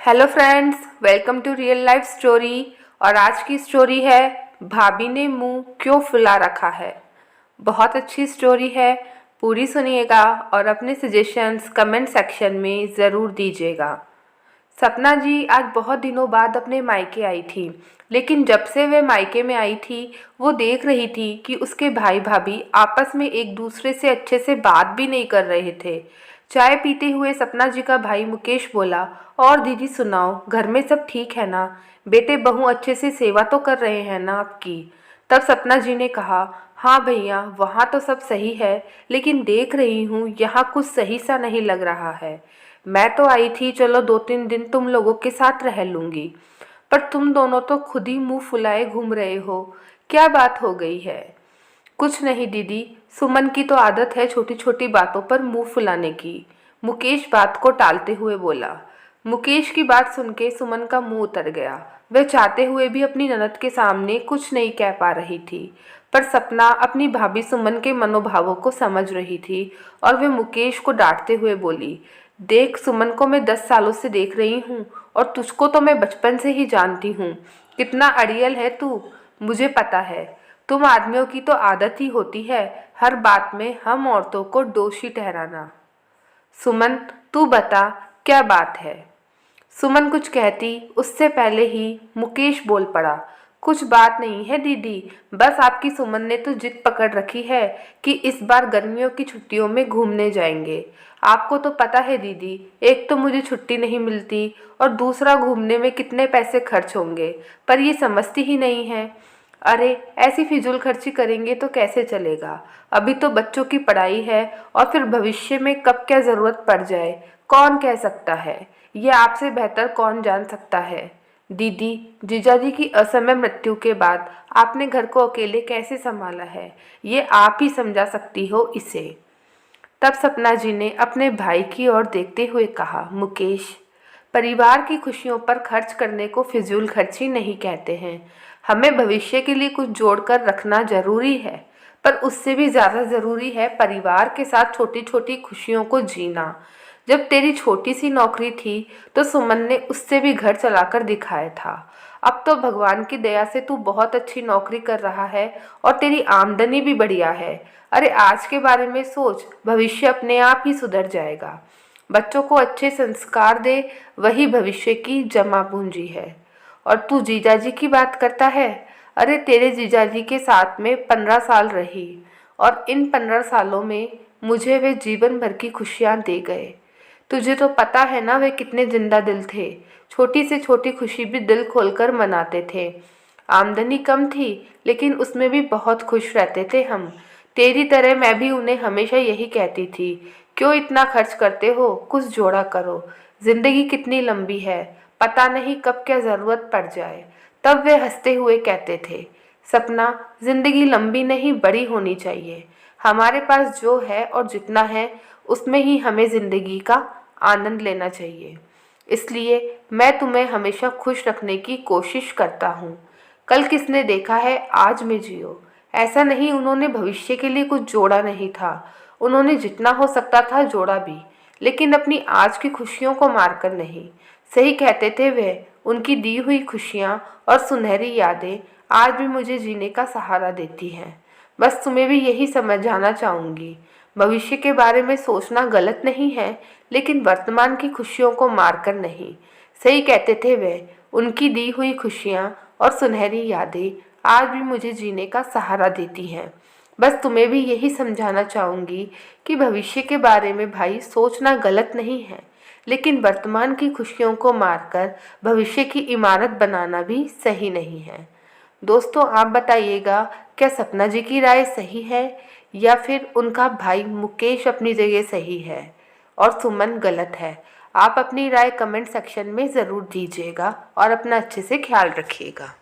Hello friends, welcome to real life story. और आज की स्टोरी है भाभी ने मुंह क्यों फुला रखा है। बहुत अच्छी स्टोरी है, पूरी सुनिएगा और अपने सजेशंस कमेंट सेक्शन में ज़रूर दीजिएगा। सपना जी आज बहुत दिनों बाद अपने मायके आई थी, लेकिन जब से वे मायके में आई थी वो देख रही थी कि उसके भाई भाभी आपस में एक दूसरे से अच्छे से बात भी नहीं कर रहे थे। चाय पीते हुए सपना जी का भाई मुकेश बोला, और दीदी सुनाओ, घर में सब ठीक है ना? बेटे बहू अच्छे से सेवा तो कर रहे हैं ना आपकी? तब सपना जी ने कहा, हाँ भैया वहाँ तो सब सही है, लेकिन देख रही हूँ यहाँ कुछ सही सा नहीं लग रहा है। मैं तो आई थी चलो 2-3 दिन तुम लोगों के साथ रह लूँगी, पर तुम दोनों तो खुद ही मुंह फुलाए घूम रहे हो। क्या बात हो गई है? कुछ नहीं दीदी, सुमन की तो आदत है छोटी छोटी बातों पर मुंह फुलाने की। मुकेश बात को टालते हुए बोला। मुकेश की बात सुन के सुमन का मुंह उतर गया। वह चाहते हुए भी अपनी ननद के सामने कुछ नहीं कह पा रही थी, पर सपना अपनी भाभी सुमन के मनोभावों को समझ रही थी और वे मुकेश को डांटते हुए बोली, देख सुमन को मैं 10 सालों से देख रही हूँ और तुझको तो मैं बचपन से ही जानती हूँ। कितना अड़ियल है तू, मुझे पता है। तुम आदमियों की तो आदत ही होती है हर बात में हम औरतों को दोषी ठहराना। सुमन तू बता, क्या बात है? सुमन कुछ कहती उससे पहले ही मुकेश बोल पड़ा, कुछ बात नहीं है दीदी, बस आपकी सुमन ने तो जिद पकड़ रखी है कि इस बार गर्मियों की छुट्टियों में घूमने जाएंगे। आपको तो पता है दीदी, एक तो मुझे छुट्टी नहीं मिलती और दूसरा घूमने में कितने पैसे खर्च होंगे, पर ये समझती ही नहीं है। अरे ऐसी फिजूल खर्ची करेंगे तो कैसे चलेगा? अभी तो बच्चों की पढ़ाई है और फिर भविष्य में कब क्या ज़रूरत पड़ जाए कौन कह सकता है? ये आपसे बेहतर कौन जान सकता है? दीदी, जीजाजी की असमय मृत्यु के बाद आपने घर को अकेले कैसे संभाला है, ये आप ही समझा सकती हो इसे। तब सपना जी ने अपने भाई की ओर देखते हुए कहा, मुकेश, परिवार की खुशियों पर खर्च करने को फिजूल खर्ची नहीं कहते हैं। हमें भविष्य के लिए कुछ जोड़कर रखना जरूरी है, पर उससे भी ज़्यादा ज़रूरी है परिवार के साथ छोटी छोटी खुशियों को जीना। जब तेरी छोटी सी नौकरी थी तो सुमन ने उससे भी घर चलाकर दिखाया था। अब तो भगवान की दया से तू बहुत अच्छी नौकरी कर रहा है और तेरी आमदनी भी बढ़िया है। अरे आज के बारे में सोच, भविष्य अपने आप ही सुधर जाएगा। बच्चों को अच्छे संस्कार दे, वही भविष्य की जमा पूंजी है। और तू जीजाजी की बात करता है? अरे तेरे जीजाजी के साथ में 15 साल रही और इन 15 सालों में मुझे वे जीवन भर की खुशियाँ दे गए। तुझे तो पता है ना वे कितने जिंदा दिल थे, छोटी से छोटी खुशी भी दिल खोलकर मनाते थे। आमदनी कम थी लेकिन उसमें भी बहुत खुश रहते थे हम। तेरी तरह मैं भी उन्हें हमेशा यही कहती थी, क्यों इतना खर्च करते हो, कुछ जोड़ा करो, जिंदगी कितनी लंबी है, पता नहीं कब क्या ज़रूरत पड़ जाए। तब वे हंसते हुए कहते थे, सपना, जिंदगी लंबी नहीं बड़ी होनी चाहिए। हमारे पास जो है और जितना है उसमें ही हमें ज़िंदगी का आनंद लेना चाहिए। इसलिए मैं तुम्हें हमेशा खुश रखने की कोशिश करता हूँ। कल किसने देखा है, आज में जियो। ऐसा नहीं उन्होंने भविष्य के लिए कुछ जोड़ा नहीं था, उन्होंने जितना हो सकता था जोड़ा भी, लेकिन अपनी आज की खुशियों को मारकर नहीं। सही कहते थे वे, उनकी दी हुई खुशियाँ और सुनहरी यादें आज भी मुझे जीने का सहारा देती हैं। बस तुम्हें भी यही समझाना चाहूँगी, भविष्य के बारे में सोचना गलत नहीं है, लेकिन वर्तमान की खुशियों को मारकर नहीं। सही कहते थे वे, उनकी दी हुई खुशियाँ और सुनहरी यादें आज भी मुझे जीने का सहारा देती हैं। बस तुम्हें भी यही समझाना चाहूँगी कि भविष्य के बारे में भाई सोचना गलत नहीं है, लेकिन वर्तमान की खुशियों को मारकर भविष्य की इमारत बनाना भी सही नहीं है। दोस्तों आप बताइएगा, क्या सपना जी की राय सही है या फिर उनका भाई मुकेश अपनी जगह सही है और सुमन गलत है? आप अपनी राय कमेंट सेक्शन में ज़रूर दीजिएगा और अपना अच्छे से ख्याल रखिएगा।